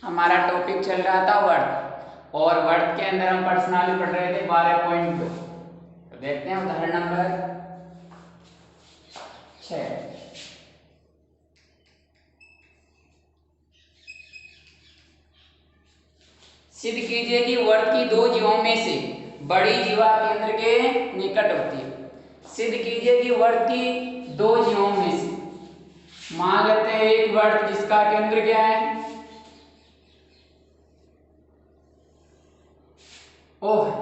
हमारा टॉपिक चल रहा था वर्ड, और वर्ड के अंदर हम पर्सनाली पढ़ रहे थे 12.2। तो देखते हैं उदाहरण नंबर 6। सिद्ध कीजिए कि वर्ड की दो जीवों में से बड़ी जीवा केंद्र के निकट होती है। सिद्ध कीजिए कि वर्ड की दो जीवों में से, मान लेते हैं एक वर्ड जिसका केंद्र क्या है, ओ है।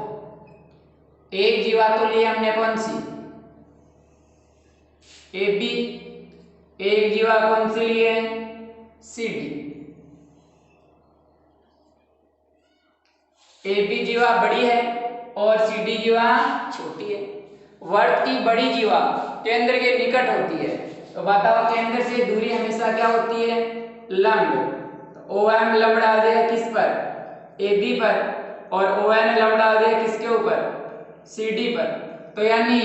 एक जीवा तो ली हमने कौन सी, ए बी। एक जीवा कौन सी ली है, सी डी। ए बी जीवा बड़ी है और सी डी जीवा छोटी है। वर्ड की बड़ी जीवा केंद्र के निकट होती है, तो बताओ केंद्र से दूरी हमेशा क्या होती है, लंब। तो ओ एम लंब डाल दिया किस पर, ए बी पर, और ओ एन लंब डाल दिया किसके ऊपर, सी डी पर। तो यानी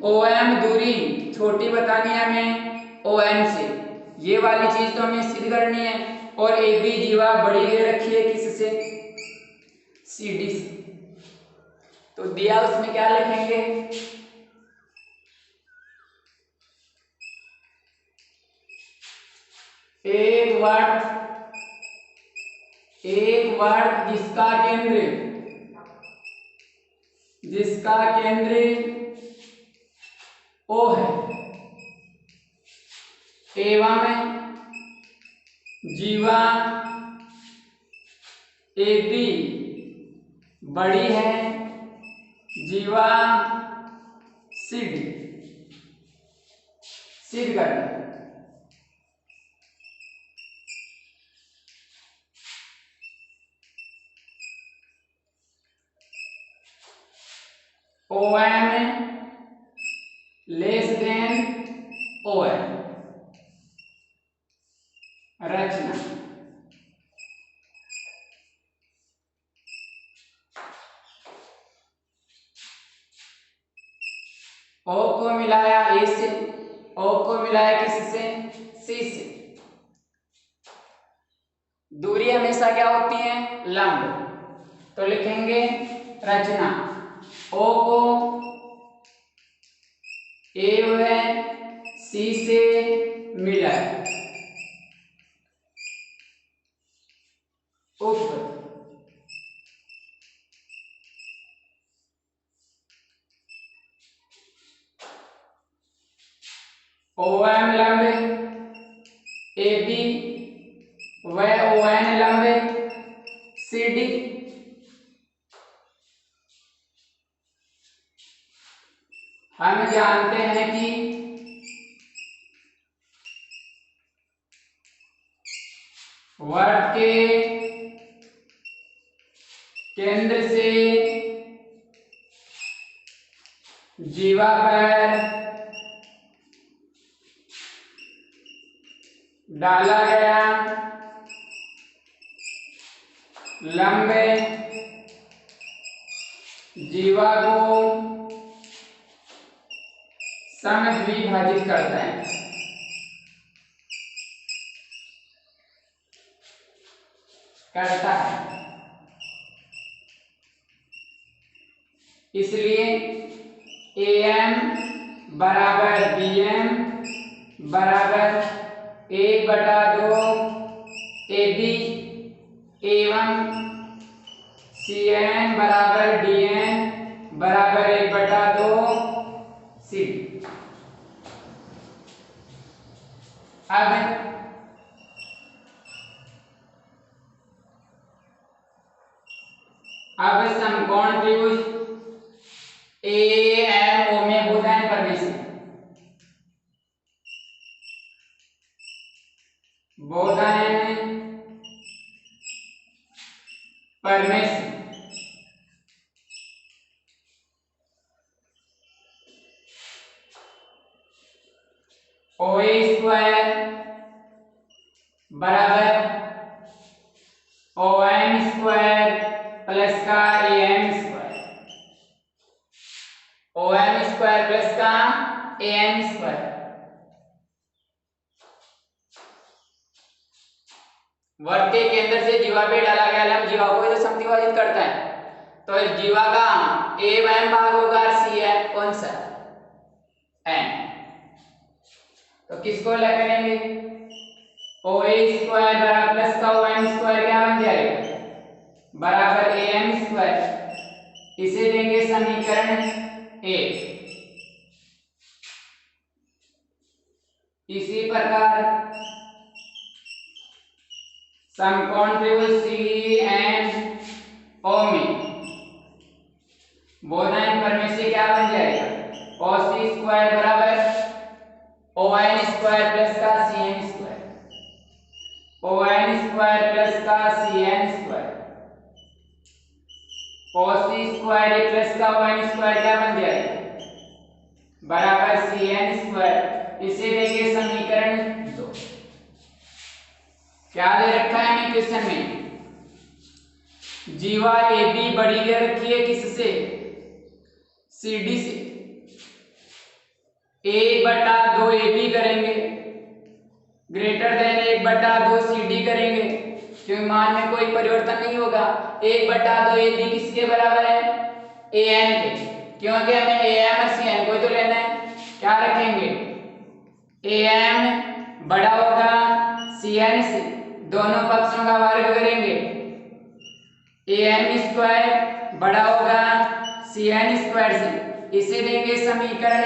ओ एम दूरी छोटी बतानी है हमें ओ एन से, ये वाली चीज तो हमें सिद्ध करनी है। और ए बी जीवा बड़ी ले रखी है किससे, सी डी से। तो दिया उसमें क्या लिखेंगे, एक वर्ड जिसका केंद्र ओ है एवं जीवा ए बी बड़ी है जीवा सी डी। सिद्ध करना है। O M less than O M. रचना, ओ को मिलाया ए से, ओ को मिलाया किससे, सी से। दूरी हमेशा क्या होती है, लंब। तो लिखेंगे रचना, ओ को ए व सी से मिला उप ओ एम लंब ए बी व ओ एन लंब सी डी। हम जानते हैं कि वर्ड के केंद्र से जीवा पर डाला गया लंब जीवा को समद्विभाजित करता है। इसलिए ए एम बराबर बी एम बराबर 1/2 ए बी एवं सी एन बराबर डी एन बराबर 1/2 सी। अब समकोण त्रिभुज ए एम ओ में भुजाएं परमेश्वर, भुजाएं परमेश्वर ओ स्क्वायर बराबर ओ एम स्क्वायर प्लस का A M square, O M square plus का ए एम स्क्वायर। वर्त के केंद्र से जीवा पे डाला गया लंब जीवा को जो समद्विभाजित करता है, तो जीवा का एम भाग होगा सी है कौन सा एन। तो किसको अलग करेंगे, ओ ए स्क्वायर बराबर प्लस का ओ एम स्क्वायर क्या बन जाएगा बराबर ए एम स्क्वायर, इसे देंगे समीकरण 1। इसी प्रकार समकोण त्रिभुज सी एंड ओ में बोधन करने से क्या बन जाएगा cos सी स्क्वायर बराबर ओ एन स्क्वायर प्लस का C N square, O N square plus का C N square, cos C square plus का ओ एन स्क्वायर क्या बन जाएगा बराबर सी एन स्क्वायर, इसे देंगे समीकरण 2। क्या दे रखा है हमें क्वेश्चन में, जीवा ए बी बड़ी दे रखी है किससे सी डी से, 1/2 ए बी करेंगे ग्रेटर देन 1/2 सी डी करेंगे, क्योंकि मान में कोई परिवर्तन नहीं होगा। 1/2 ए बी किसके बराबर है ए एन के, क्योंकि हमें ए एम और सी एन को तो लेना है। क्या रखेंगे ए एम बड़ा होगा सी एन से, दोनों पक्षों का वर्ग करेंगे, ए एम स्क्वायर बड़ा होगा सी एन स्क्वायर से, इसे देंगे समीकरण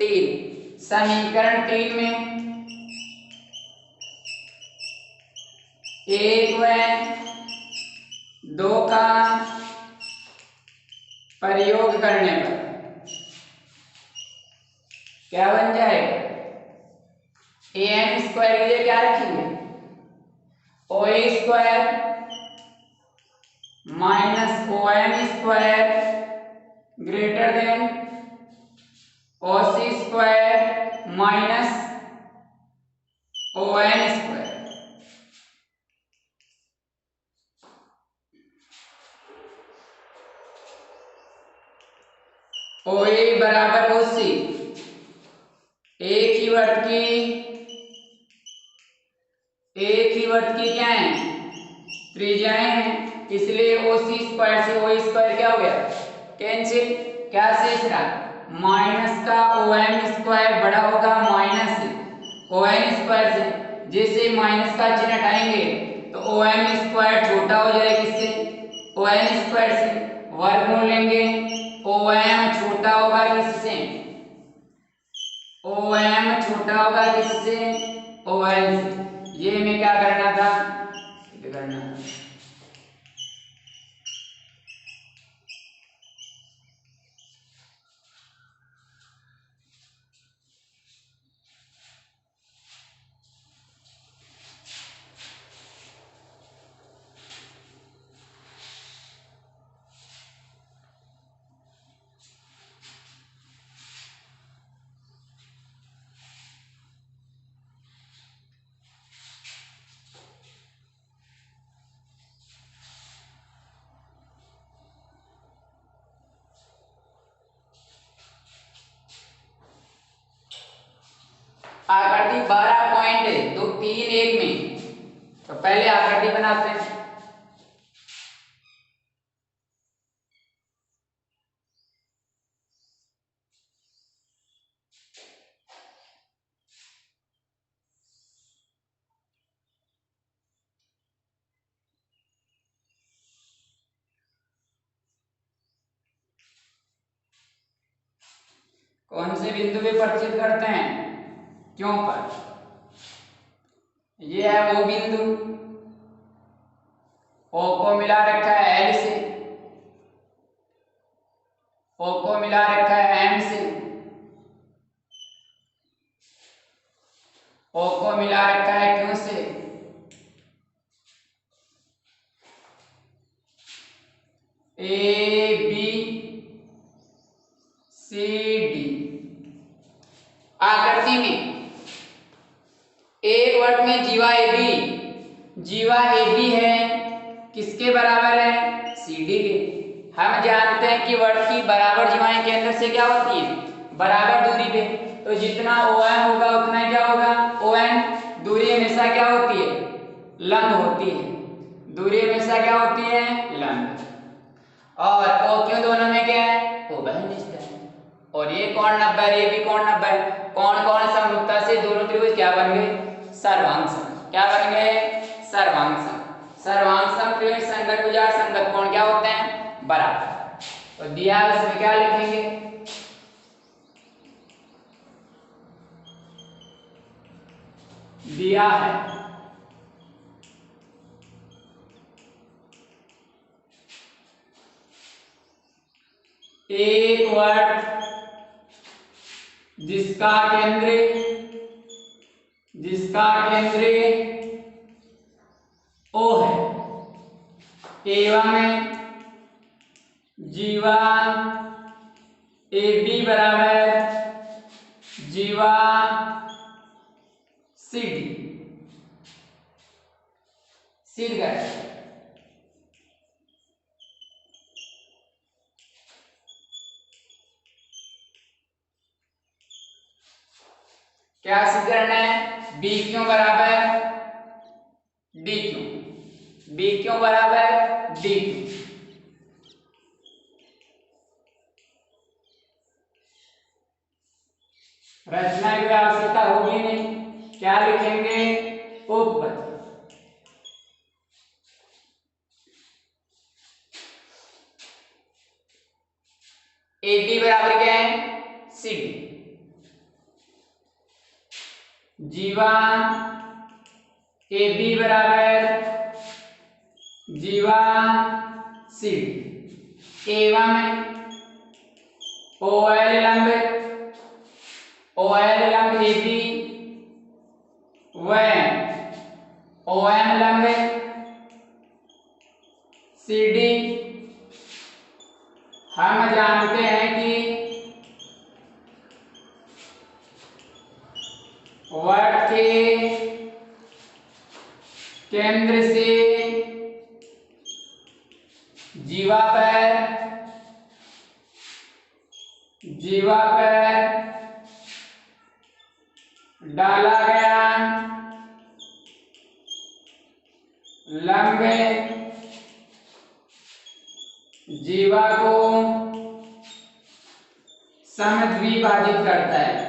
3। समीकरण 3 में 1 व 2 का प्रयोग करने पर क्या बन जाएगा ए एम स्क्वायर के लिए क्या रखेंगे O A square minus O M square greater than O C square minus O N square. O A बराबर ओ सी, एक ही वर्त की क्या है त्रिज्याएं हैं, इसलिए ओ सी स्क्वायर से ओ स्क्वायर क्या हो गया कैंसिल, क्या शेष रहा माइनस का ओ एम स्क्वायर बड़ा होगा माइनस ओ एन स्क्वायर से, जैसे माइनस का चिन्ह हटाएंगे तो ओ एम स्क्वायर छोटा हो जाएगा किससे ओ एन स्क्वायर से, वर्गमूल लेंगे ओ एम छोटा होगा किससे ओ एम छोटा होगा किससे ओ एन से। ये हमें क्या करना था करना था आकृति 12.231 में, तो पहले आकृति बनाते हैं। कौन से बिंदु पे परिचित करते हैं क्यों पर, ये है वो बिंदु ओ को मिला रखा है एल से, ओ को मिला रखा है एम से, ओ को मिला रखा है क्यू से, ए बी सी डी। आकृति में एक वर्ग में जीवा ए बी है किसके बराबर है सी डी के। हम जानते हैं कि वर्ग की बराबर जीवाएं केंद्र से क्या होती हैं बराबर दूरी पे, तो जितना ओ एम होगा उतना क्या होगा ओ एन, दूरी हमेशा क्या होती है लंब होती है, दूरी हमेशा क्या होती है, लंब। और ओ क्यों दोनों में क्या है, उभयनिष्ठ है। और ये कोण 90 है, ये भी कोण 90 है। कौन कौन समरूपता से दोनों त्रिभुज क्या बन गए, सर्वांग सम। क्या बन गए, सर्वांग सम। सर्वांग सम त्रिभुज संगत भुज और संगत कोण क्या होते हैं, बराबर। तो दिया है उसमें क्या लिखेंगे, दिया है एक वर्ग जिसका केंद्र O है एवं जीवा AB बराबर जीवा CD सिद्ध कर। क्या सिद्ध करना है, बी क्यों बराबर डी क्यों, बी क्यों बराबर डी क्यों। रचना की आवश्यकता होगी नहीं, क्या लिखेंगे, उपपद। ए बी बराबर क्या है, सी डी। जीवा ए बी बराबर जीवा सी डी एवं ओ एल लंब ए बी व ओ एम लंब सी डी। हम जानते हैं कि वर्ग के केंद्र से जीवा पर डाला गया लंब जीवा को समद्विभाजित करता है।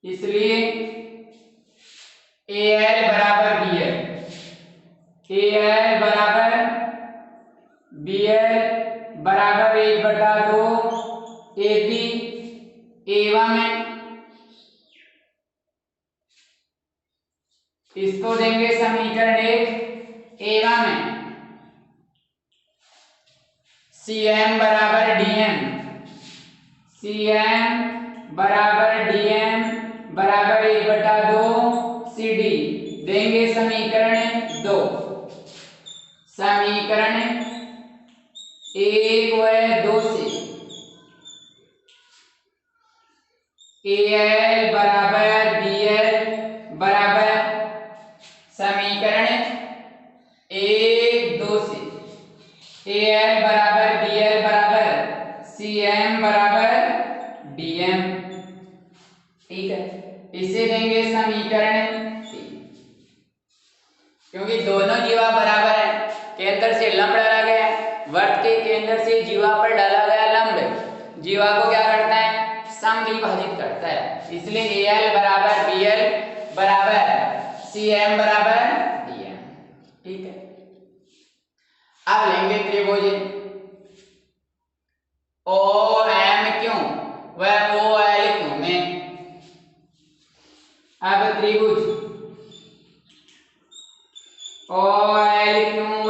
इसलिए AL बराबर BL, AL बराबर BL बराबर 1/2 AB एवं इसको देंगे समीकरण 1 एवं CM बराबर DM, CM बराबर DM बराबर 1/2 CD देंगे समीकरण 2। समीकरण 1 व 2 से AL बराबर BL बराबर समीकरण 1 2 से AL बराबर BL बराबर CM बराबर DM। ठीक है, इसे देंगे समीकरण 3। क्योंकि दोनों जीवा बराबर है, केंद्र से लंब डाला गया है, वर्ग के केंद्र से जीवा पर डाला गया लंब जीवा को क्या करता है, समद्विभाजित करता है। इसलिए AL बराबर BL बराबर CM बराबर DM। ठीक है, अब लेंगे त्रिभुज OM क्यों व OL क्यों में। अब त्रिभुज OL क्यों व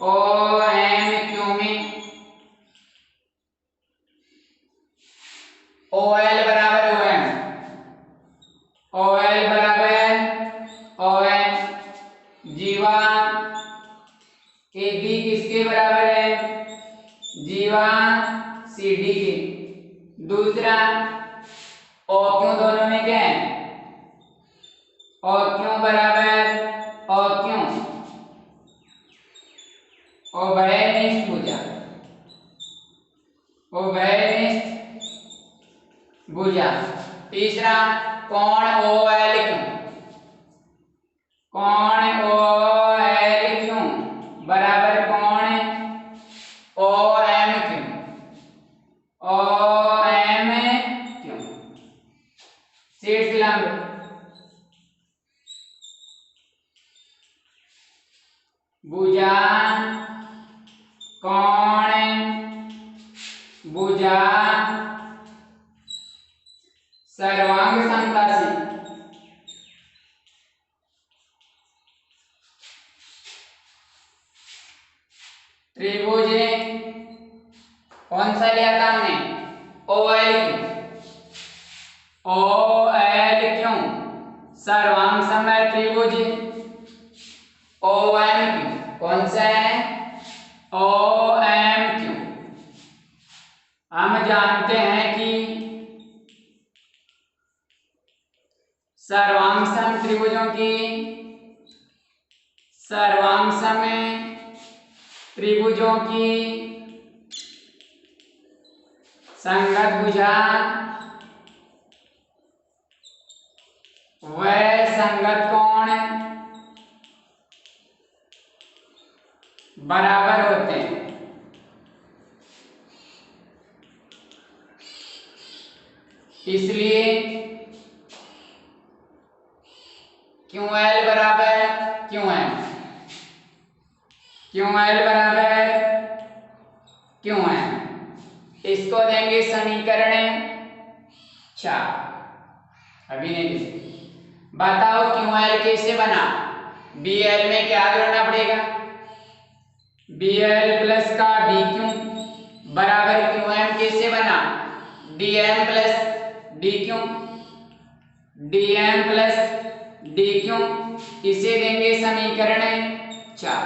OM क्यों में OL बराबर OM, OL बराबर OM जीवा AB किसके बराबर है, जीवा CD के। दूसरा O क्यों दोनों में क्या है, O क्यों बराबर O क्यों उभयनिष्ठ भुजा, उभयनिष्ठ भुजा। तीसरा कोण OL क्यों, कोण OL क्यों बराबर कोण OM क्यों, OM क्यों। शीर्ष लंब भुजा कोण भुजा सर्वांग समतासी। त्रिभुज कौन सा लिया था हमने OL क्यों, OL क्यों सर्वांग समय त्रिभुज OM क्यों, कौन सा है OM क्यों। हम जानते हैं कि सर्वांगसम त्रिभुजों की सर्वांगसम त्रिभुजों की संगत भुजा व संगत कोण बराबर होते हैं। इसलिए QL बराबर QM, QL बराबर QM। इसको देंगे समीकरण 4। अभी नहीं देंगे। बताओ QL कैसे बना, BL में क्या जोड़ना पड़ेगा, BL प्लस का DQ बराबर QM कैसे बना, DM plus DQ, DM plus DQ। इसे देंगे समीकरण 4।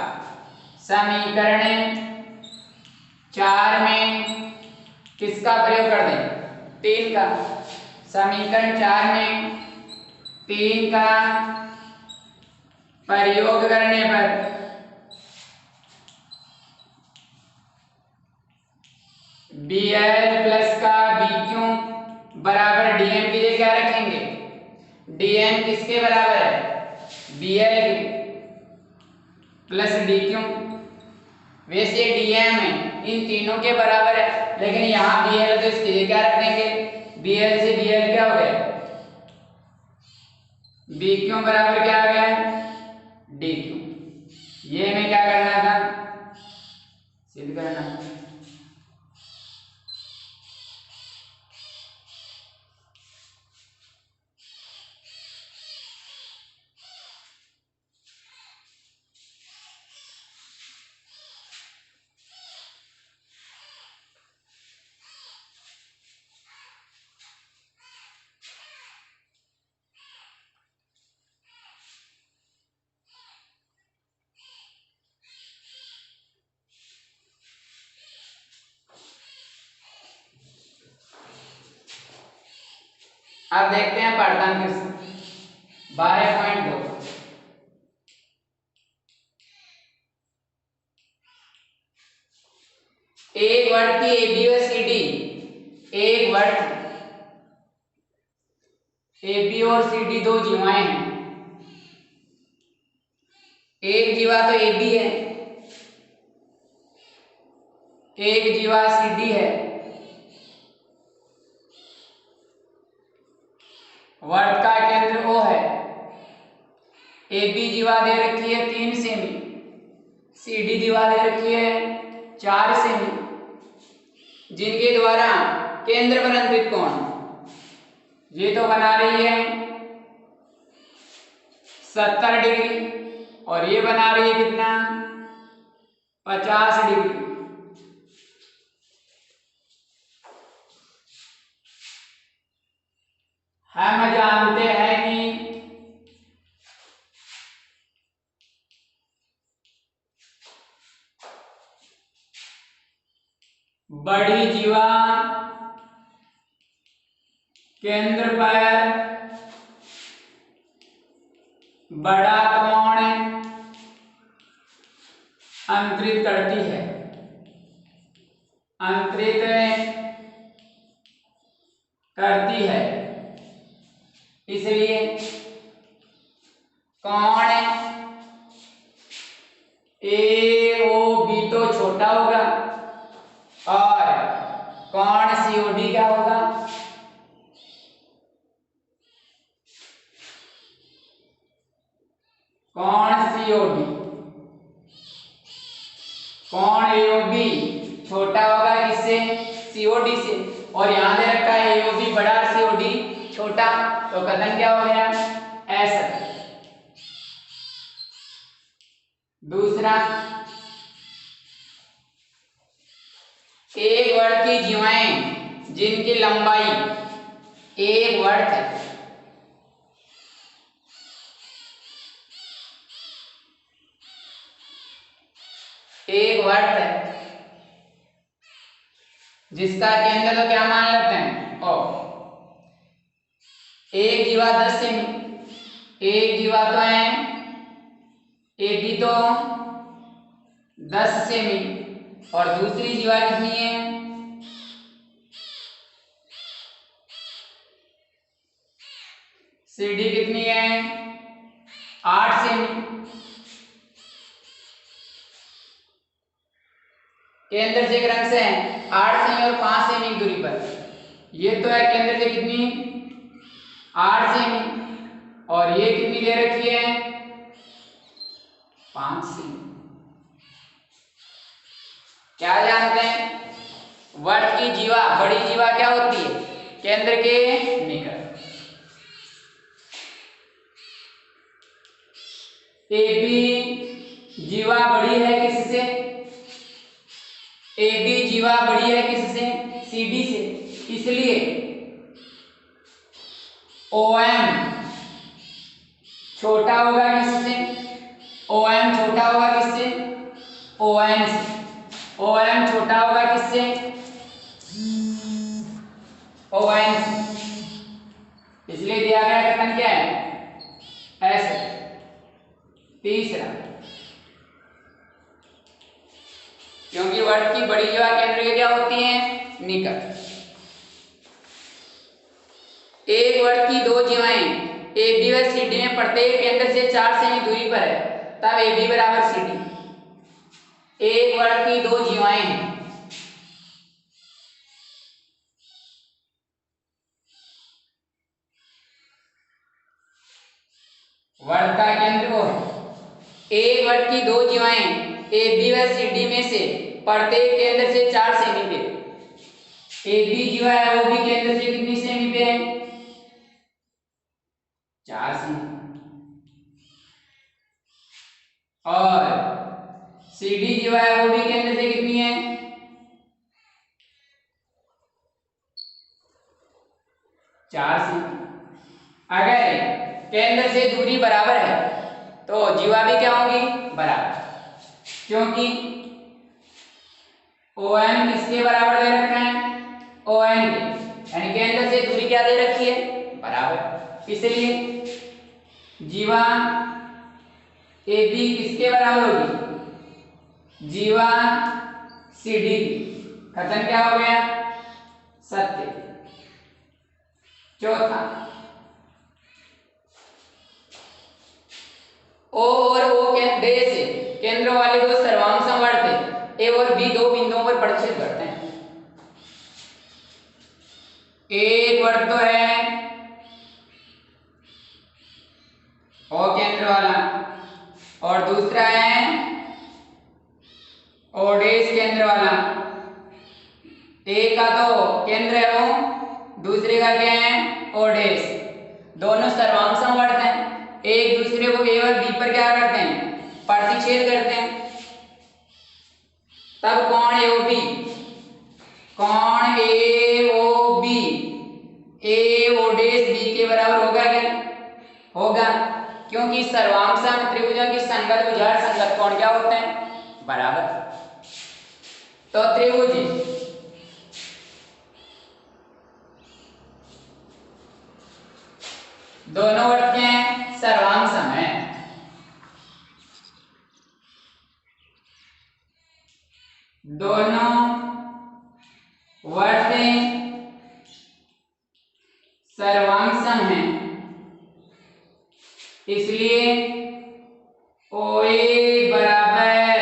समीकरण 4 में किसका प्रयोग कर दें 3 का। समीकरण 4 में 3 का प्रयोग करने पर BL प्लस का BQ बराबर DM की जगह क्या रखेंगे, DM किसके बराबर है BL के प्लस DQ। वैसे DM है इन तीनों के बराबर है, लेकिन यहाँ BL तो इसकी जगह क्या रख देंगे, BL से BL क्या हो गया BQ बराबर क्या आ गया DQ। ये हमें क्या करना था सिद्ध करना। अब देखते हैं पाठदान क्वेश्चन 12.2। एक वर्ग की AB और CD, एक वर्ग AB और CD दो जीवाएं हैं। एक जीवा तो AB है, एक जीवा CD है। वर्ग का केंद्र O है। AB जीवा दे रखी है 3 सेमी, CD जीवा दे रखी है 4 सेमी, जिनके द्वारा केंद्र पर अंतरित कोण ये तो बना रही है 70 डिग्री और ये बना रही है कितना 50 डिग्री। हम जानते हैं कि बड़ी जीवा केंद्र पर बड़ा कोण अंतरित करती है। अंतरित किससे? COD से। और यहाँ दे रखा है AOB बड़ा और COD छोटा, तो कथन क्या हो गया? असत्य। दूसरा, एक वर्त की जीवाएं जिनकी लंबाई एक वर्त है, एक वर्त है जिसका केंद्र तो क्या मान लेते हैं? ओ, एक जीवा 10 सेमी, एक जीवा तो है एक भी तो 10 सेमी, और दूसरी जीवा कितनी है? CD कितनी है? 8 सेमी। केंद्र से क्रम से 8 सेमी और 5 सेमी की दूरी पर, ये तो है केंद्र से कितनी? 8 सेमी, और ये कितनी दे रखी है? 5 सेमी। क्या जानते हैं? वर्त की जीवा बड़ी जीवा क्या होती है? केंद्र के निकट। AB जीवा बड़ी है किससे? AB जीवा बड़ी है किससे? CD से। इसलिए OM छोटा होगा किससे? OM छोटा होगा किससे? ON से। OM छोटा होगा किससे? ON से। इसलिए दिया गया कथन क्या है? ऐसे। तीसरा, क्योंकि वर्त की बड़ी जीवा केंद्र के क्या होती है? निकट। एक वर्त की दो जीवाएं AB व CD में प्रत्येक केंद्र से 4 सेमी दूरी पर है, तब AB बराबर CD। एक वर्त की दो जीवाएं हैं, वर्त का केंद्र वो है। एक वर्त की दो जीवाएं AB व CD में से प्रत्येक केंद्र से 4 सेमी पे। AB जीवा है वो भी केंद्र से कितनी सेमी पे है? 4 सेमी। और CD जीवा है वो भी केंद्र से कितनी है? 4 सेमी। अगर केंद्र से दूरी बराबर है तो जीवा भी क्या होंगी? बराबर, क्योंकि OM किसके बराबर दे रखा है? ON के, यानी केंद्र से दूरी क्या दे रखी है? बराबर। इसलिए जीवा AB किसके बराबर होगी? जीवा CD की। कथन क्या हो गया? सत्य। चौथा, O और O के देश से केंद्र वाले दो सर्वांग समवर्त है, A और B दो बिंदुओं पर प्रतिच्छेद करते हैं। एक वर्त तो है O केंद्र वाला, और दूसरा है O डैश केंद्र वाला। एक का तो केंद्र है O, दूसरे का क्या है? O dash. दोनों सर्वांग समवर्त हैं, एक दूसरे को A और B पर क्या करते हैं? प्रतिच्छेद करते हैं। तब कौन AOB? कौन AOB AO डैश B के बराबर होगा क्या? होगा, क्योंकि सर्वांग सम त्रिभुजों की संगत भुजा संगत कोण क्या होते हैं? बराबर। तो त्रिभुज दोनों वर्त के हैं, सर्वांग सम है। दोनों वर्त सर्वांग सम है, इसलिए OA बराबर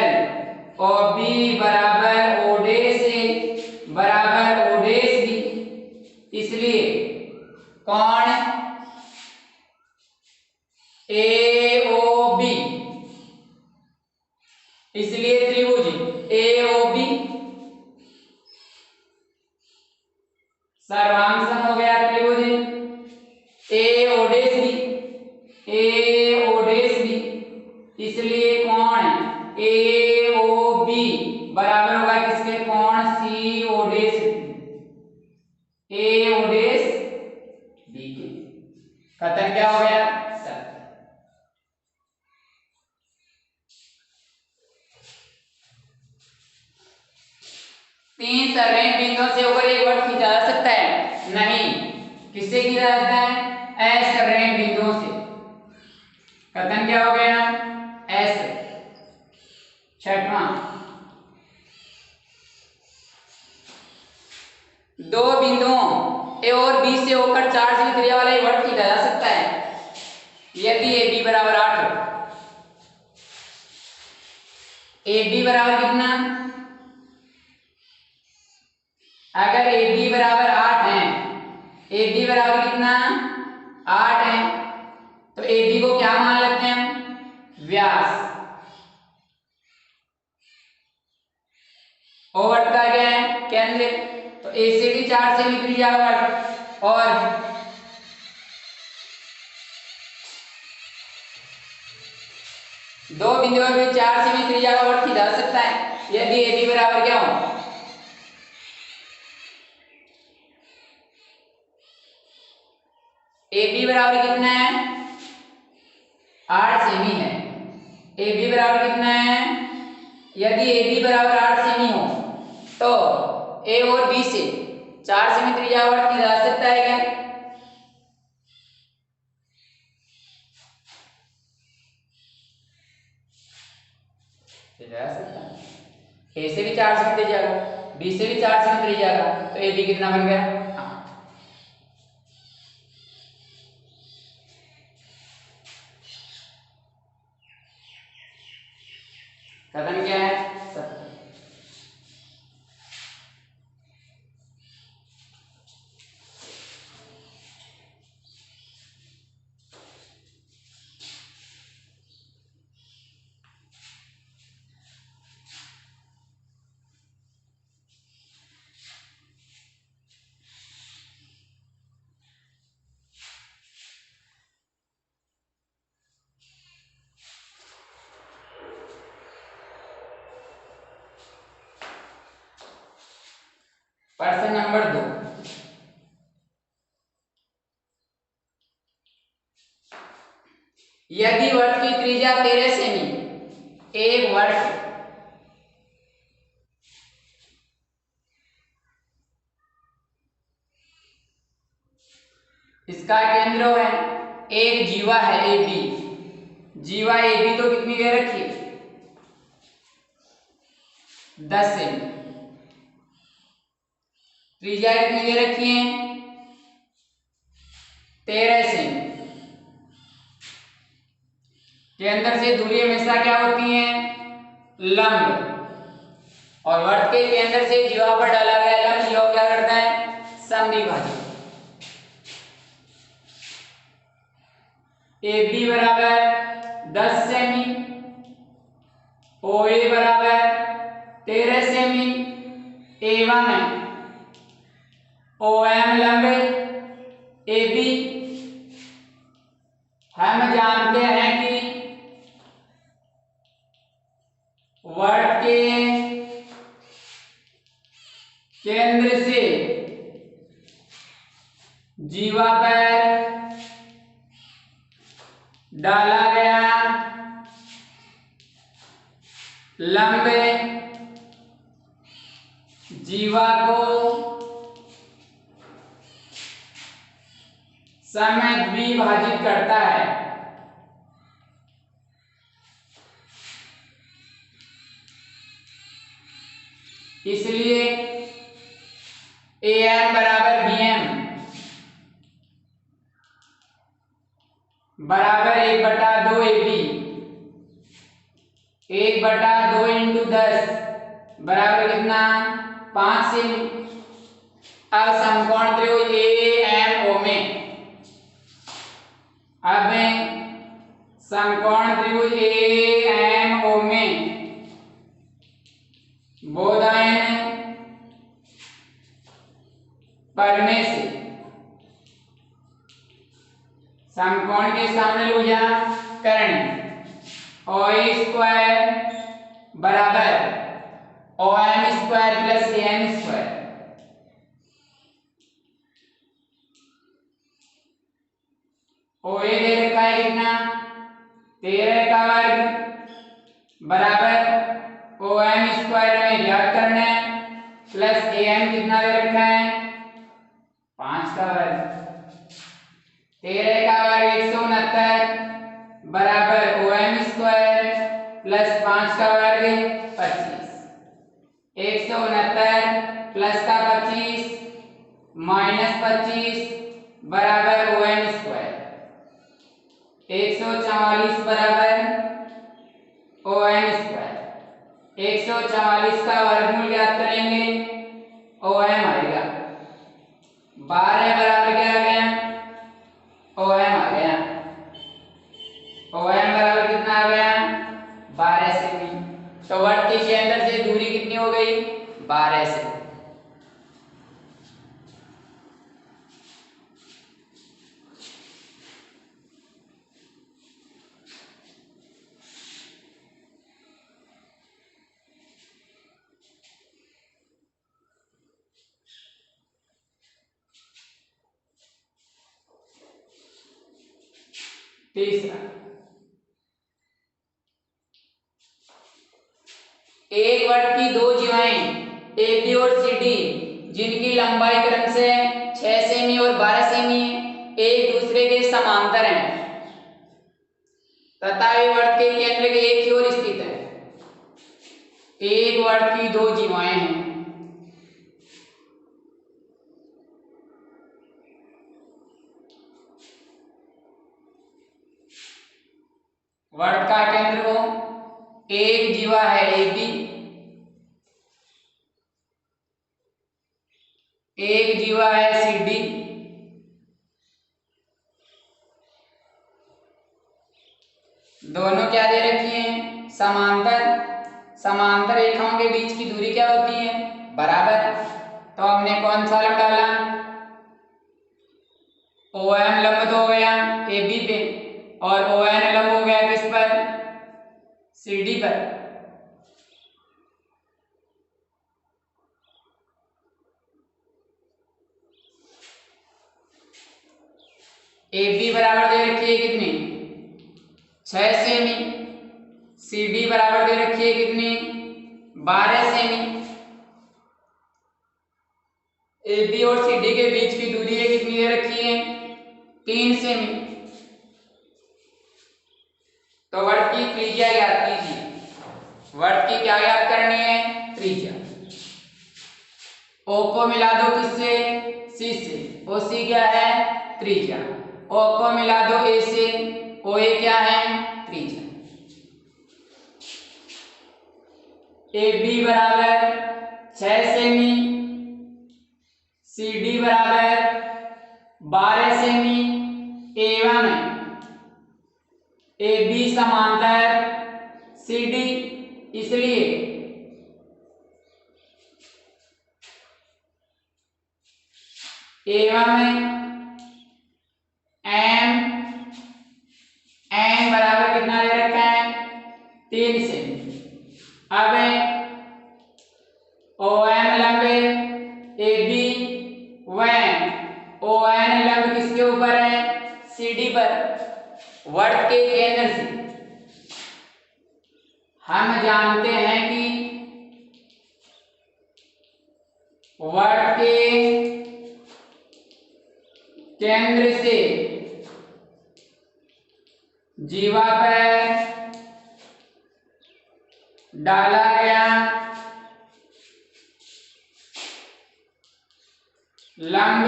OB बराबर O डैश बराबर O डैश B। इसलिए कौन A सर्वांग हो गया त्रिभुज ए ओ डैश बी, ए ओ डैश बी, इसलिए कोण ए ओ बी बराबर होगा किसके, कोण सी ओ डैश बी, ए ओ डैश बी के। कथन क्या हो गया, सत्य। तीन सर्वरेखा बिंदुओं से होकर एक वर्ग खींचा जा सकता है, नहीं। किससे खींचा जाता है, असर्वरेखा बिंदुओं से। कथन क्या हो गया, एस। छठवां, दो बिंदुओं ए और बी से होकर 4 से त्रिज्या वाला वर्ग खींचा जा सकता है यदि ए बी बराबर 8 हो। ए बी बराबर कितना, अगर ए बी बराबर 8 है, ए बी बराबर कितना 8 है, तो ए बी को क्या मान लेते हैं हम, व्यास। ओ वर्ग का क्या है, केंद्र, तो ए से भी 4 सेमी त्रिज्या वर्ग, और दो बिंदुओं में 4 सेमी त्रिज्या का वर्ग खींचा जा सकता है यदि ए बी बराबर क्या हो, ए बी बराबर कितना है 8 सेमी है। ए बी बराबर कितना है, यदि ए बी बराबर 8 सेमी हो तो ए और बी से 4 सेमी त्रिज्या का वर्ग खींचा जा सकता है क्या, जा सकता है। ए से भी 4 सेमी त्रिज्या का, बी से भी 4 सेमी त्रिज्या का, तो ए बी कितना बन गया, 8। कथन क्या है, सत्य। प्रश्न नंबर 2, यदि वर्ग की त्रिज्या 13 सेमी एक वर्ग, इसका केंद्र है, एक जीवा है ए बी, जीवा ए बी तो कितनी दे रखी है 10 सेमी, त्रिज्या कितनी दे रखी है 13 सेमी। केंद्र से दूरी हमेशा क्या होती है, लंब, और वर्ग के केंद्र से जीवा पर डाला गया लंब जीवा क्या करता है, समद्विभाजक। ए बी बराबर 10 सेमी, ओ ए बराबर 13 सेमी, A1 ओ एम लंब ए बी। हम जानते हैं कि वर्ग के केंद्र से जीवा पर डाला गया लंब जीवा को समद्विभाजित करता है। इसलिए AM बराबर BM बराबर 1/2 AB, 1/2 इंटू 10 बराबर कितना 5 सेमी। अब समकोण त्रिभुज AMO में, अब समकोण त्रिभुज AMO में बोधायन पर में से समकोण के सामने भुजा करनी OA स्क्वायर बराबर OM square plus AM square. OA दे रखा है कितना 13 का वर्ग बराबर OM स्क्वायर में ज्ञात करना है प्लस AM कितना दे रखा है 5 का वर्ग। 13 का वर्ग 169 बराबर OM स्क्वायर प्लस 5 का वर्ग 25। 169 प्लस का 25 माइनस 25 बराबर OM स्क्वायर। 144 बराबर OM स्क्वायर। 144 का वर्गमूल ज्ञात करेंगे OM आएगा। 12 बराबर क्या आ गया OM आ गया। OM बराबर कितना आ गया 12 सेमी। तो वर्ग के केंद्र से दूरी कितनी हो गई 12 सेमी। तीसरा एक वर्ग की दो जीवाएं AB और CD जिनकी लंबाई क्रमशः 6 सेमी और 12 सेमी एक दूसरे के समांतर हैं तथा वे वर्ग के केंद्र के एक ही ओर स्थित है। एक वर्ग की दो जीवाएं हैं वर्ग का केंद्र हो एक जीवा है AB, एक जीवा है CD, दोनों क्या दे रखी हैं समांतर। समांतर रेखाओं के बीच की दूरी क्या होती है बराबर। तो हमने कौन सा लंब डाला OM लंब तो हो गया AB पे और ON लंब हो गया किस पर CD पर। AB बराबर दे रखी है कितनी 6 सेमी। CD बराबर दे रखी है कितनी 12 सेमी। AB और CD के बीच की दूरी है कितनी दे रखी है 3 सेमी। तो वर्ग की त्रिज्या ज्ञात कीजिए। वर्ग की क्या ज्ञात करनी है त्रिज्या। O को मिला दो किससे C से OC क्या है त्रिज्या। O को मिला दो A से OA क्या है त्रिज्या। AB बराबर 6 सेमी CD बराबर 12 सेमी एवं AB समांतर CD इसलिए एवं M बराबर कितना दे रखा है 3 सेमी। अब OM लंब AB व ON लंब किसके ऊपर है CD पर। वर्ग के केंद्र से हम जानते हैं कि वर्ग के केंद्र से जीवा पर डाला गया लंब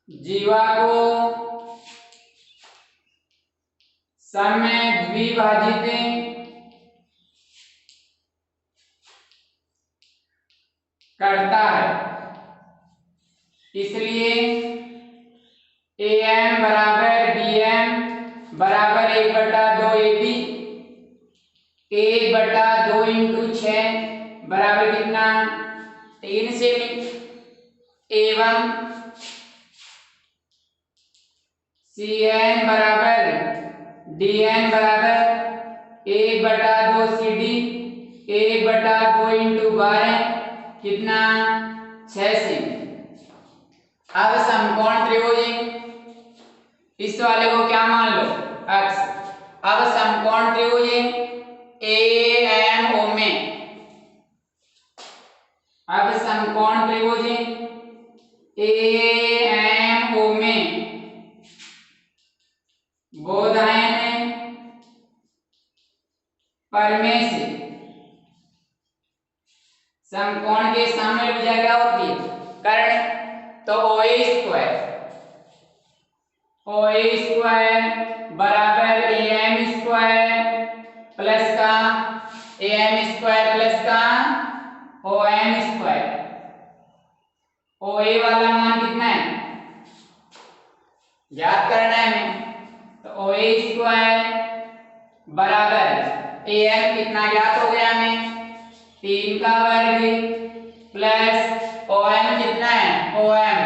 जीवा को समय द्विभाजित करता है। इसलिए AM बराबर BM बराबर 1/2 AB 1/2 × 6 बराबर कितना 3 सेमी। एवं CN बराबर DN बराबर 1/2 CD 1/2 इंटू 12 कितना 6 सेमी। अब समकोण त्रिभुज इस वाले को क्या मान लो अक्ष। अब समकोण त्रिभुज AMO में, अब समकोण त्रिभुज AMO में बोधायन परमेश समकोण के सामने भुजा क्या होती है कर्ण, तो OA स्क्वायर बराबर AM स्क्वायर प्लस का AM स्क्वायर प्लस का OM स्क्वायर। OA वाला मान कितना है याद करना है हमें, तो OA स्क्वायर बराबर AM कितना ज्ञात हो गया हमें 3 का वर्ग प्लस OM कितना है OM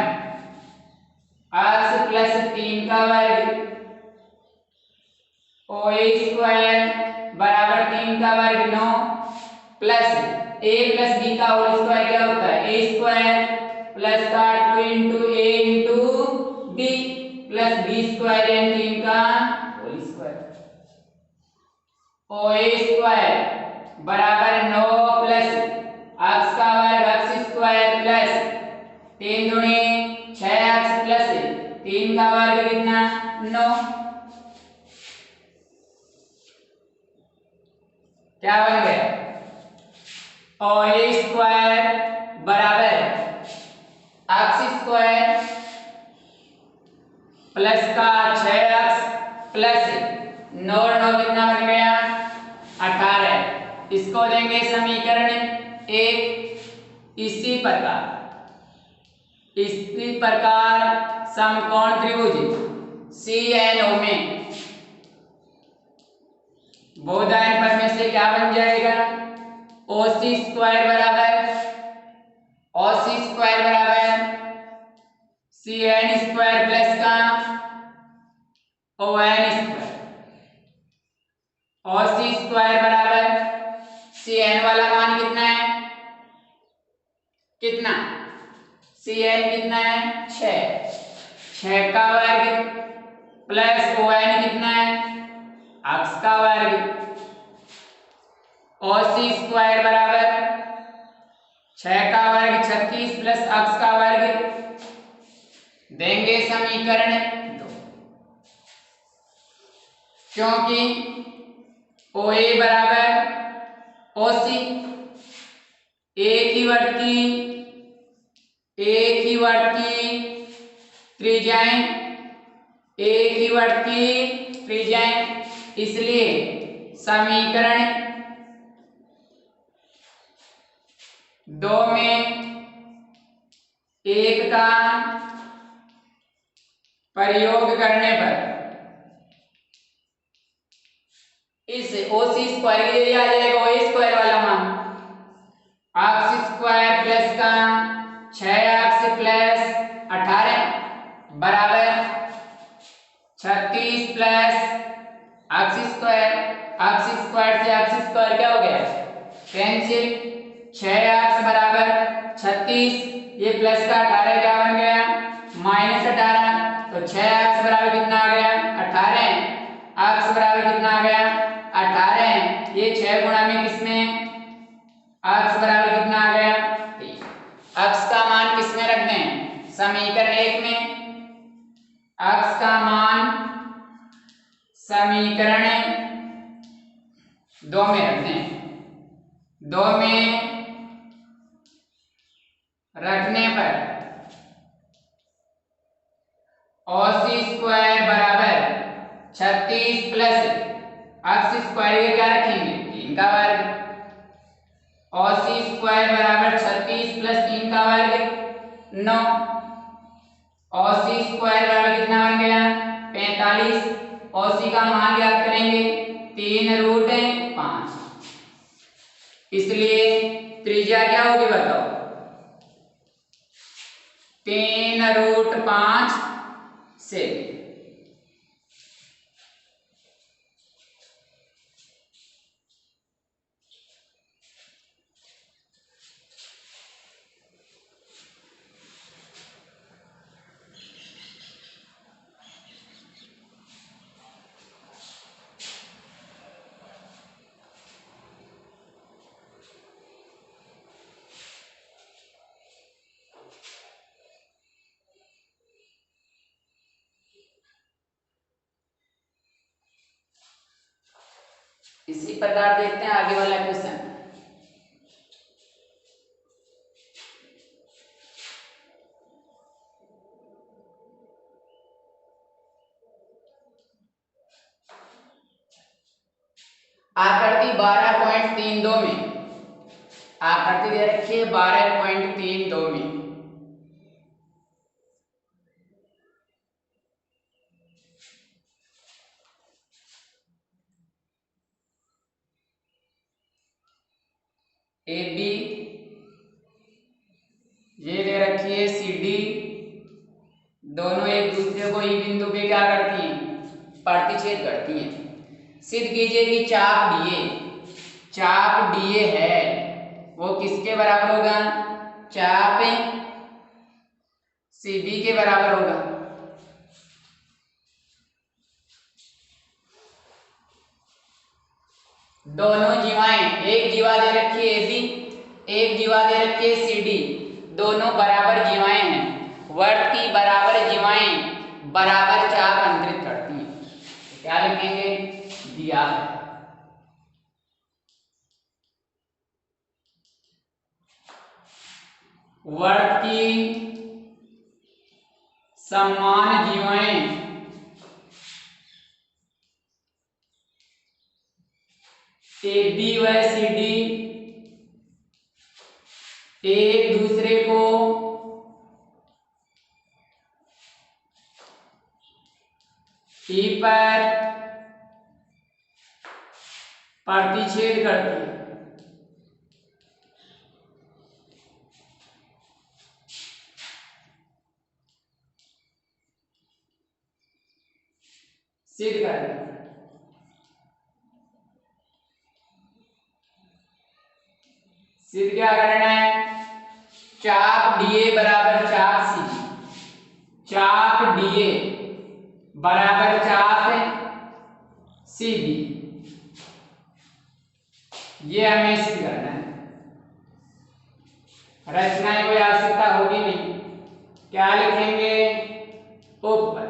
अक्ष प्लस 3 का वर्ग OA स्क्वायर बराबर 3 का वर्ग 9 प्लस A प्लस B का होल स्क्वायर क्या होता है A स्क्वायर प्लस का 2 into A into B plus B square यानी 3 का होल स्क्वायर। OA स्क्वायर बराबर 9 प्लस अक्ष का वर्ग अक्ष स्क्वायर प्लस 3 दूनी 6 अक्ष प्लस 3 का वर्ग कितना 9, क्या बन गया OA स्क्वायर बराबर अक्ष स्क्वायर प्लस का 6 अक्ष प्लस 9 कितना बन गया 18। इसको देंगे समीकरण 1। इसी प्रकार समकोण त्रिभुज CNO में बोधायन परमेश से क्या बन जाएगा OC स्क्वायर बराबर CN स्क्वायर प्लस का ON स्क्वायर। OC स्क्वायर बराबर CN वाला मान कितना है कितना CN कितना है 6 का वर्ग प्लस ON कितना है अक्ष का वर्ग। OC स्क्वायर बराबर 6 का वर्ग 36 प्लस अक्ष का वर्ग देंगे समीकरण 2, क्योंकि OA बराबर OC एक ही वर्त की त्रिज्याएं, इसलिए समीकरण 2 में 1 का प्रयोग करने पर इस OC स्क्वायर के लिए आ जाएगा OA स्क्वायर वाला मान अक्ष स्क्वायर प्लस का 6 अक्ष प्लस 18 बराबर 36 प्लस अक्ष स्क्वायर से अक्ष स्क्वायर क्या हो गया कैंसिल 6 अक्ष बराबर 36 ये प्लस का 18 क्या बन गया -18, तो 6 अक्ष बराबर कितना आ गया 18 अक्ष बराबर कितना आ गया 18, ये 6 गुणा में किसमें अक्ष बराबर कितना आ गया 3। अक्ष का मान किसमें रखते हैं समीकरण 1 में, अक्ष का मान समीकरण 2 में रखते हैं। 2 में रखने पर OC स्क्वायर बराबर 36 प्लस अक्ष स्क्वायर क्या रखेंगे 3 का वर्ग। OC स्क्वायर बराबर 36 प्लस 3 का वर्ग 9। OC स्क्वायर बराबर कितना बन गया 45। OC का मान ज्ञात करेंगे 3√5, इसलिए त्रिज्या क्या होगी बताओ 3√5 से। इसी प्रकार देखते हैं आगे वाला क्वेश्चन। आकृति 12.32 में, आकृति दे रखी है 12.32 में। ए बी ये दे रखी है सी डी, दोनों एक दूसरे को ई बिंदु पे क्या करती हैं, प्रतिच्छेद करती हैं। सिद्ध कीजिए कि चाप डीए, चाप डीए है वो किसके बराबर होगा, चाप सी बी के बराबर होगा। दोनों जीवाएं, एक जीवा दे रखी है ए बी, एक जीवा दे रखी है सी डी, दोनों बराबर जीवाएं हैं। वर्त की बराबर जीवाएं बराबर चाप अंतरित करती हैं। तो क्या लिखेंगे, दिया है। वर्त की समान जीवाएं ए बी व सी डी एक दूसरे को ई पर प्रतिच्छेद करती है। सिद्ध करना, सिद्ध क्या करना है, चाप डीए बराबर चाप सी डी, चाप डीए बराबर चाप सी बी, ये हमें सिद्ध करना है। रचनाएं कोई आवश्यकता होगी नहीं, क्या लिखेंगे, ऊपर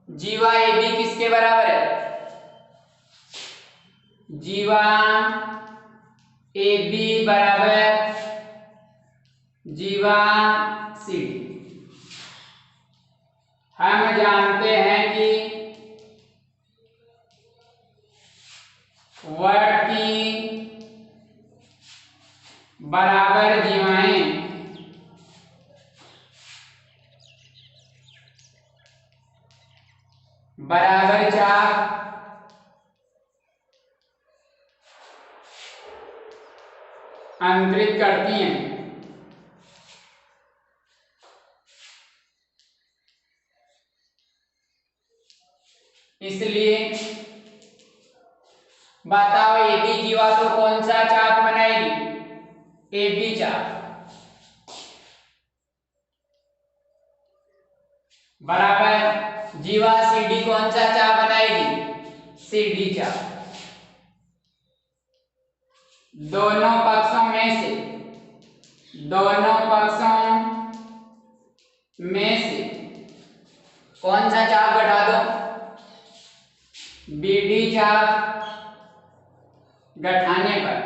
जीवा ए बी किसके बराबर है, जीवा ए बी बराबर जीवा सी डी। हम जानते हैं कि वर्त की बराबर जीवाएं बराबर चाप अंतरित करती हैं। इसलिए बताओ ए बी जीवा तो कौन सा चाप बनाएगी, ए बी चाप बराबर जीवा सी डी कौन सा चाप बनाएगी, सी डी चाप। दोनों पक्षों में से, दोनों पक्षों में से कौन सा चाप घटा दो, बी डी चाप घटाने पर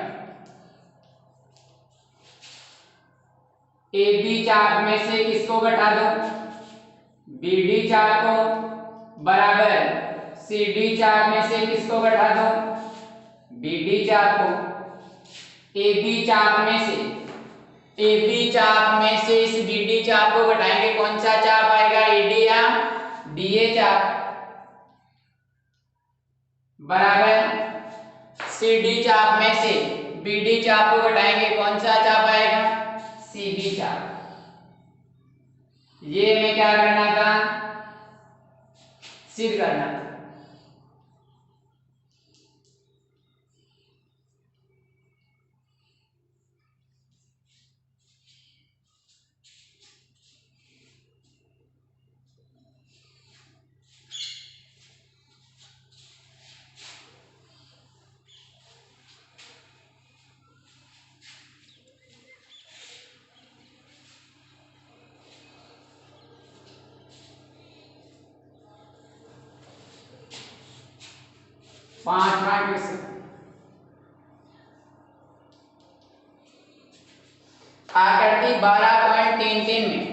ए बी चाप में से किसको घटा दो, बी डी चाप को, बराबर सी डी चाप में से किसको घटा दो, बी डी चाप को। ए बी चाप में से, ए बी चाप में से इस बी डी चाप को घटाएंगे, कौन सा चाप आएगा, ए डी या डी ए चाप, बराबर सी डी चाप में से बीडी चाप को घटाएंगे, कौन सा चाप आएगा? सीबी चाप। ये हमें क्या करना था? सिद्ध करना था। पांच आकृति 12.33 में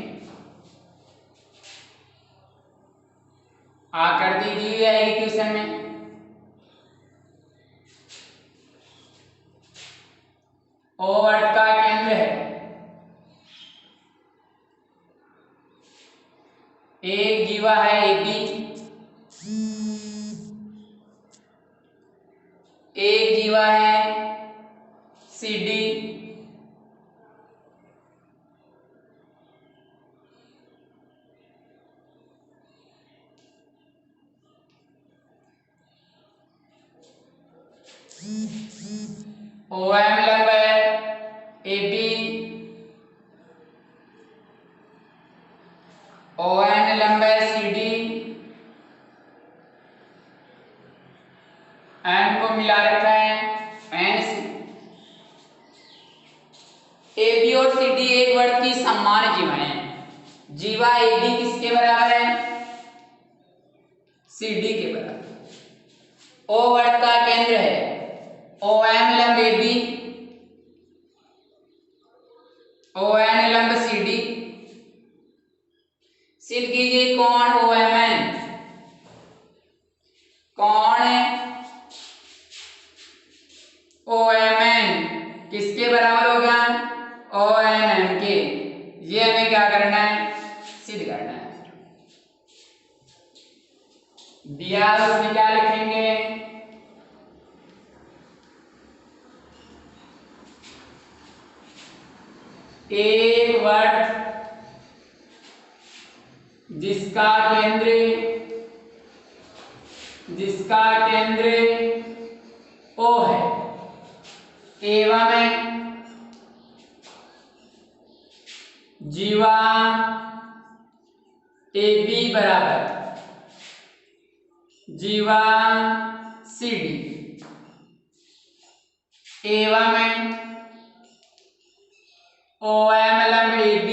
आकृति दी जाएगी क्वेश्चन में। ओ वर्ग का केंद्र है, एक जीवा है AB, एक जीवा है CD, OM लंब है AB, ON लंब है CD, N को मिला रखा है NC। AB और CD एक वर्ग की समान जीवाएं हैं। जीवा AB किसके बराबर है? CD के बराबर। O वर्ग का केंद्र है, OM लंब AB, ON लंब CD। सिद्ध कीजिए कोण OMN। कोण OMN किसके बराबर होगा? ONM के। ये हमें क्या करना है? सिद्ध करना है। दिया उसमें क्या लिखेंगे? एक वर्ग जिसका केंद्र O है एवं जीवा AB बराबर जीवा CD एवं OM लंब AB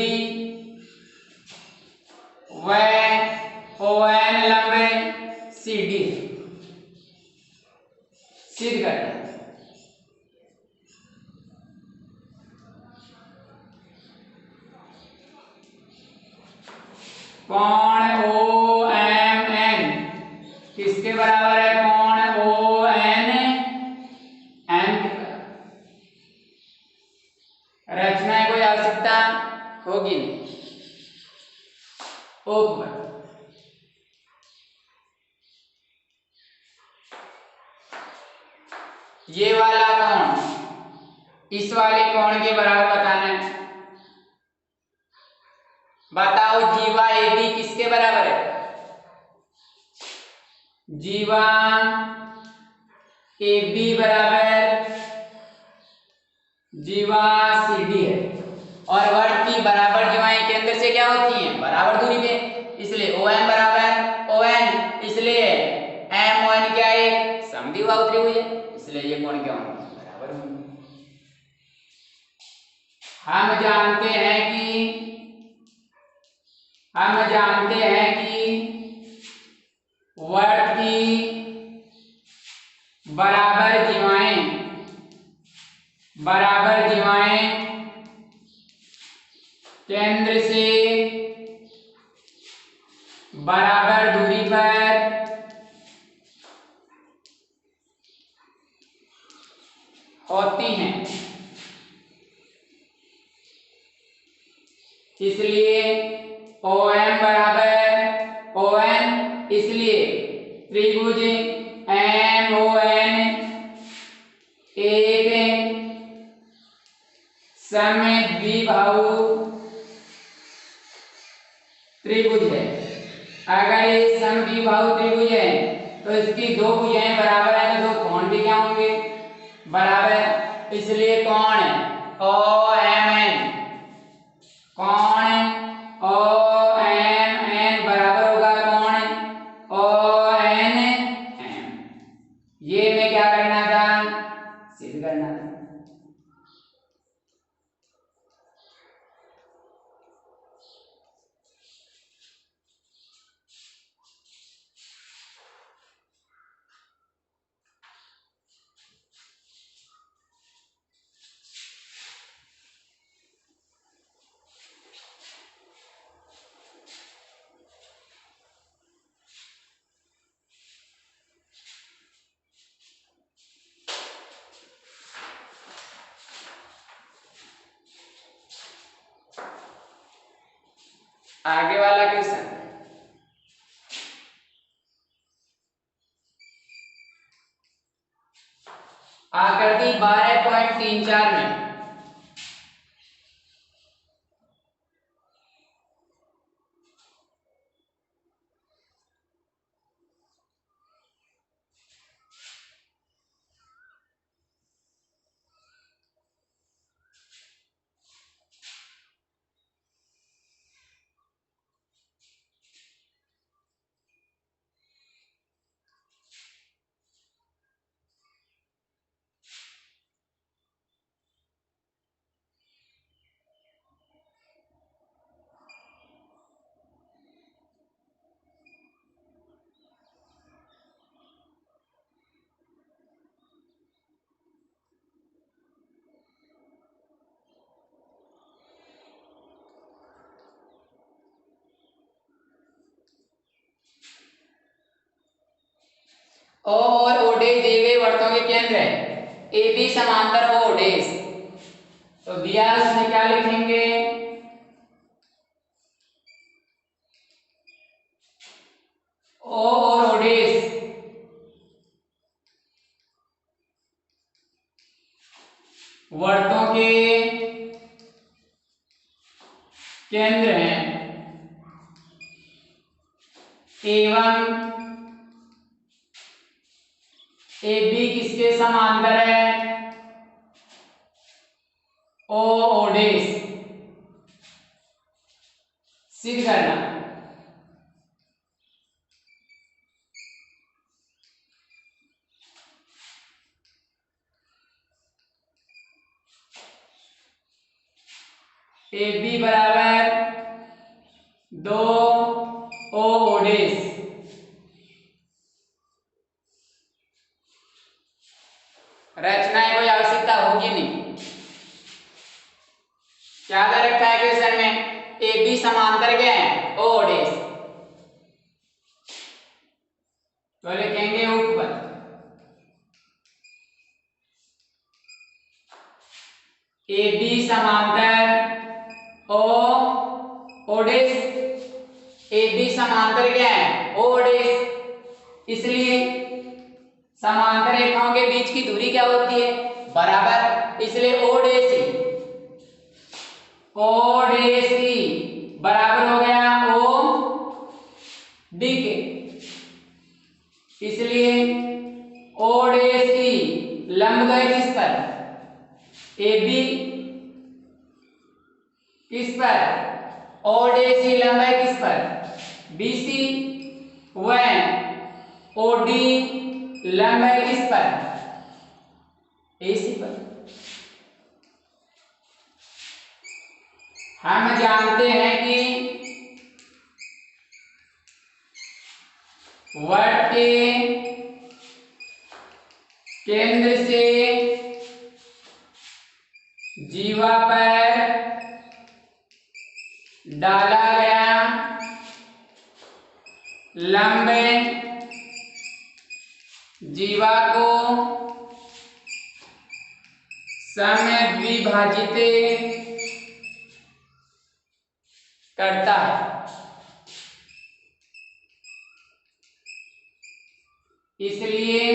व ON लंब CD सिद्ध करना है। कोण OMN किसके बराबर है? कोण ONM के बराबर। रचना की कोई आवश्यकता होगी नहीं। ऊपर ये वाला कोण इस वाले कोण के बराबर बताना है। बताओ जीवा AB किसके बराबर है? जीवा AB बराबर जीवा CD है। और वर्ग की बराबर जीवाएं केंद्र से क्या होती हैं? बराबर दूरी पे। इसलिए OM बराबर ON, इसलिए MON क्या है? समद्विबाहु त्रिभुज है, इसलिए ये कोण क्या होंगे? बराबर होंगे। हम जानते हैं कि वर्ग की बराबर जीवाएं केंद्र से बराबर दूरी पर होती हैं। इसलिए OM बराबर ON, इसलिए त्रिभुज MON एक समद्विबाहु त्रिभुज है। अगर ये समद्विबाहु त्रिभुज है तो इसकी दो भुजाएं बराबर है तो दो कोण भी क्या होंगे, बराबर। इसलिए कोण OMN, कोण OMN बराबर होगा कोण ONM। ये में क्या करना था, सिद्ध करना था। आगे वाला क्वेश्चन, आकृति 12.34 में O और O' दिए गए वर्तों के केंद्र है। AB समांतर O', तो दिया उसमें क्या लिखेंगे, O और O' वर्तों के केंद्र हैं एवं AB किसके समांतर है, O'। सिद्ध करना। AB बराबर 2 O'। रचना की कोई आवश्यकता होगी नहीं, क्या दे रखा है क्वेश्चन में, AB समांतर क्या है, O'। तो लिखेंगे ऊपर AB समांतर O'। AB समांतर क्या है, O'। इसलिए समांतर रेखाओं के बीच की दूरी क्या होती है, बराबर। इसलिए O' बराबर हो गया OD के। इसलिए OD लंब गए किस पर, AB किस पर, OD लंब है किस पर, BC। वह OD लंब है किस पर, AC पर। हम जानते हैं कि वर्त के केंद्र से जीवा पर डाला गया लंब जीवा को समद्विभाजित करता है। इसलिए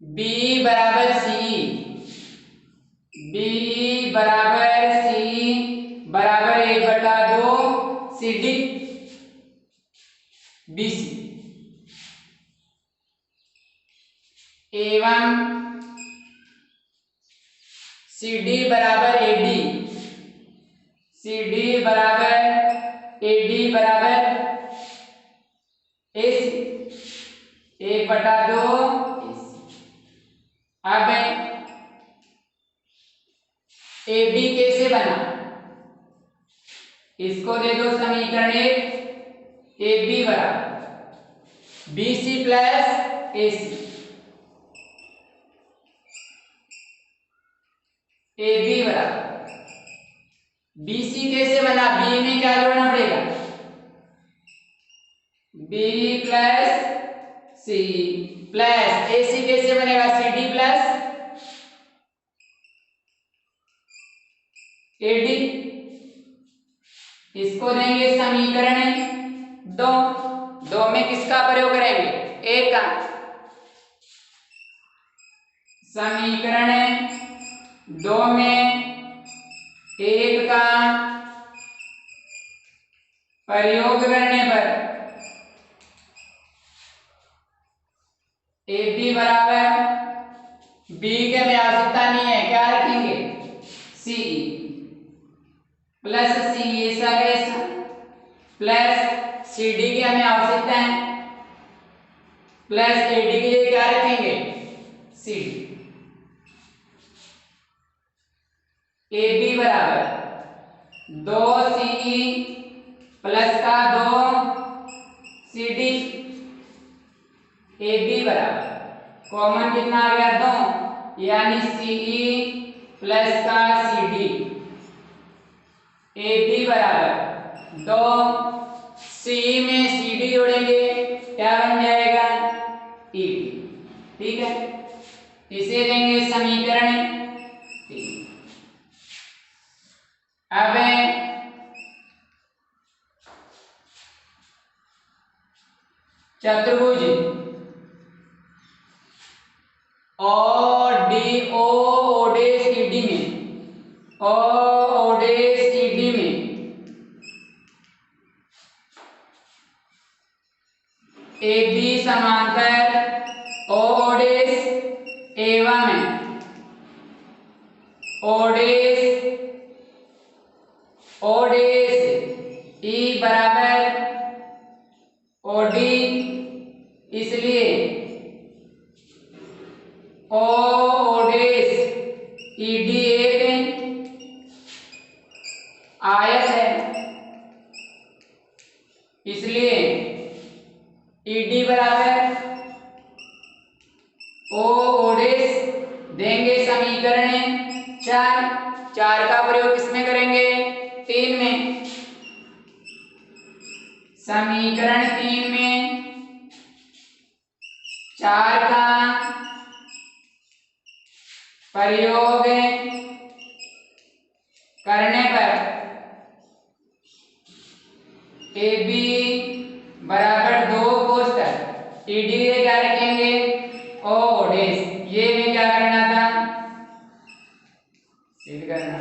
B बराबर C, B बराबर 1/2 CD BC एवं CD बराबर AD बराबर AC 1/2 AC। अब AB कैसे बना, इसको दे दो समीकरण 1, AB बराबर BC प्लस AC। AB बराबर BC कैसे बना, B में क्या जोड़ना पड़ेगा, B plus C plus AC कैसे बनेगा, CD प्लस AD। इसको देंगे समीकरण 2 में किसका प्रयोग करेंगे, A का। समीकरण 2 में 1 का प्रयोग करने पर AB बराबर B के में आवश्यकता नहीं है, क्या रखेंगे CE प्लस C ऐसा कैसा प्लस CD की हमें आवश्यकता है प्लस AD के लिए क्या रखेंगे CD। AB बराबर 2 CE प्लस का 2 CD। AB बराबर कॉमन कितना आ गया 2 यानी CE प्लस का CD। AB बराबर 2 CE में CD जोड़ेंगे क्या बन जाएगा ED। ठीक है, इसे देंगे समीकरण 3। अब चतुर्भुज ODED में AB समांतर ODES एवं ODES E बराबर OD, इसलिए ODES ED एक आयत है, इसलिए ED बराबर ODES देंगे समीकरण 4 का प्रयोग किसमें करेंगे 3 में। समीकरण 3 में 4 का प्रयोग करने पर AB बराबर 2 कोष्ठक ED क्या रखेंगे ODES। ये में क्या करना था सिद्ध करना।